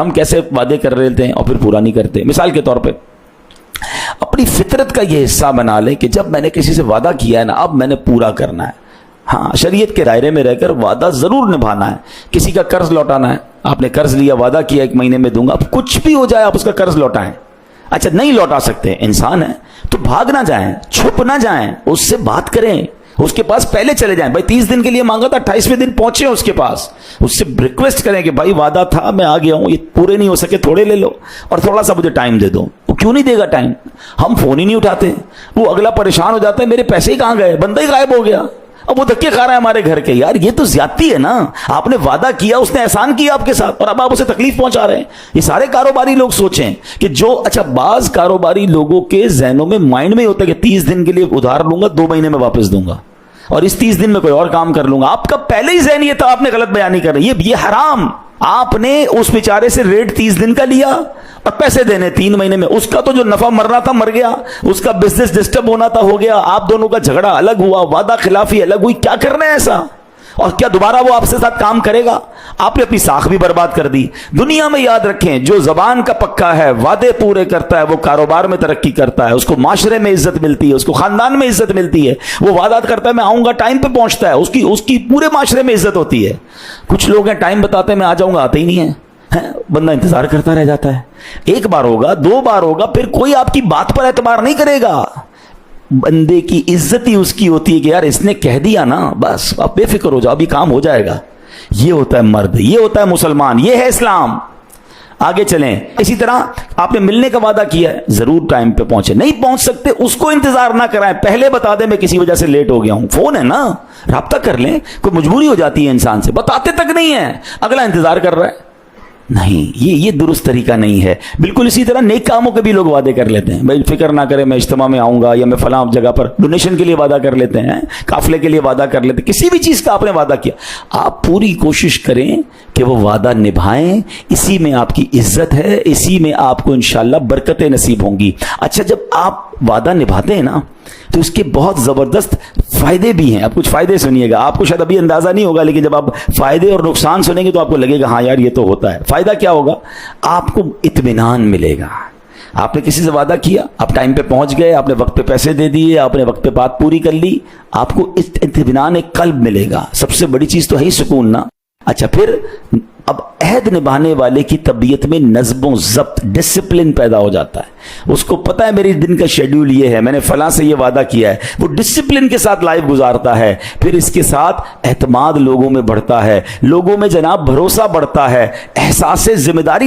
हम कैसे वादे कर रहे थे और फिर पूरा नहीं करते। मिसाल के तौर पे अपनी फितरत का ये हिस्सा बना लें कि जब मैंने किसी से वादा किया है ना, अब मैंने पूरा करना है। हाँ, शरीयत के दायरे में रहकर वादा जरूर निभाना है। किसी का कर्ज लौटाना है, आपने कर्ज लिया, वादा किया 1 महीने में दूंगा, अब कुछ भी हो जाए आप उसका कर्ज लौटाएं। अच्छा, नहीं लौटा सकते, इंसान है तो भाग ना जाएं, छुप ना जाएं, उससे बात करें, उसके पास पहले चले जाएं। भाई 30 दिन के लिए मांगा था, 28वें दिन पहुंचे उसके पास, उससे रिक्वेस्ट करें कि भाई वादा था, मैं आ गया हूं, ये पूरे नहीं हो सके, थोड़े ले लो और थोड़ा सा मुझे टाइम दे दो। वो क्यों नहीं देगा टाइम? हम फोन ही नहीं उठाते, वो अगला परेशान हो जाता है, मेरे पैसे ही कहां गए, बंदा ही गायब हो गया, अब वो धक्के खा रहा है हमारे घर के। यार ये तो ज्यादती है ना, आपने वादा किया, उसने एहसान किया आपके साथ और अब आप उसे तकलीफ पहुंचा रहे हैं। ये सारे कारोबारी लोग सोचें कि जो, अच्छा बाज कारोबारी लोगों के जहनों में, माइंड में होता है कि 30 दिन के लिए उधार लूंगा, 2 महीने में वापस दूंगा और इस 30 दिन में कोई और काम कर लूंगा। आपका पहले ही जहन ये था, आपने गलत बयानी कर रहे, ये हराम। आपने उस बेचारे से रेट 30 दिन का लिया और पैसे देने 3 महीने में, उसका तो जो नफा मरना था मर गया, उसका बिजनेस डिस्टर्ब होना था हो गया, आप दोनों का झगड़ा अलग हुआ, वादा खिलाफी अलग हुई। क्या कर रहे हैं ऐसा? और क्या दोबारा वो आपसे साथ काम करेगा? आपने अपनी साख भी बर्बाद कर दी। दुनिया में याद रखें, जो जबान का पक्का है, वादे पूरे करता है, वो कारोबार में तरक्की करता है, उसको माशरे में इज्जत मिलती है, उसको खानदान में इज्जत मिलती है। वो वादा करता है मैं आऊंगा, टाइम पे पहुंचता है, उसकी पूरे माशरे में इज्जत होती है। कुछ लोग हैं टाइम बताते हैं मैं आ जाऊंगा, आते ही नहीं है, बंदा इंतजार करता रह जाता है। 1 बार होगा, 2 बार होगा, फिर कोई आपकी बात पर एतबार नहीं करेगा। बंदे की इज्जत ही उसकी होती है कि यार इसने कह दिया ना, बस आप बेफिक्र हो जाओ, अभी काम हो जाएगा। ये होता है मर्द, ये होता है मुसलमान, ये है इस्लाम। आगे चलें। इसी तरह आपने मिलने का वादा किया है, जरूर टाइम पे पहुंचे। नहीं पहुंच सकते, उसको इंतजार ना कराएं, पहले बता दें मैं किसी वजह से लेट हो गया हूं। फोन है ना, राब्ता कर लें। कोई मजबूरी हो जाती है इंसान से, बताते तक नहीं है, अगला इंतजार कर रहा है। नहीं, ये दुरुस्त तरीका नहीं है। बिल्कुल इसी तरह नेक कामों के भी लोग वादे कर लेते हैं, भाई फिक्र ना करें मैं इज्तिमा में आऊंगा, या मैं फलां जगह पर डोनेशन के लिए वादा कर लेते हैं, काफिले के लिए वादा कर लेते हैं। किसी भी चीज का आपने वादा किया, आप पूरी कोशिश करें कि वो वादा निभाएं। इसी में आपकी इज्जत है, इसी में आपको इंशाअल्लाह बरकतें नसीब होंगी। अच्छा, जब आप वादा निभाते हैं ना तो इसके बहुत जबरदस्त फायदे भी हैं। आप कुछ फायदे सुनिएगा, आपको शायद अभी अंदाजा नहीं होगा, लेकिन जब आप फायदे और नुकसान सुनेंगे तो आपको लगेगा हाँ यार ये तो होता है। फायदा क्या होगा? आपको इत्मीनान मिलेगा। आपने किसी से वादा किया, आप टाइम पे पहुंच गए, आपने वक्त पे पैसे दे दिए, आपने वक्त पे बात पूरी कर ली, आपको इत्मीनान एक कल्ब मिलेगा। सबसे बड़ी चीज तो है ही सुकून ना। अच्छा, फिर अब अहद निभाने वाले की तबीयत में नज़्म ज़ब्त, डिसिप्लिन पैदा हो जाता है। उसको पता है मेरी दिन का शेड्यूल ये है, मैंने फलां से ये वादा किया है, वो डिसिप्लिन के साथ लाइफ गुजारता है। फिर इसके साथ एतमाद लोगों में बढ़ता है, लोगों में जनाब भरोसा बढ़ता है, एहसास जिम्मेदारी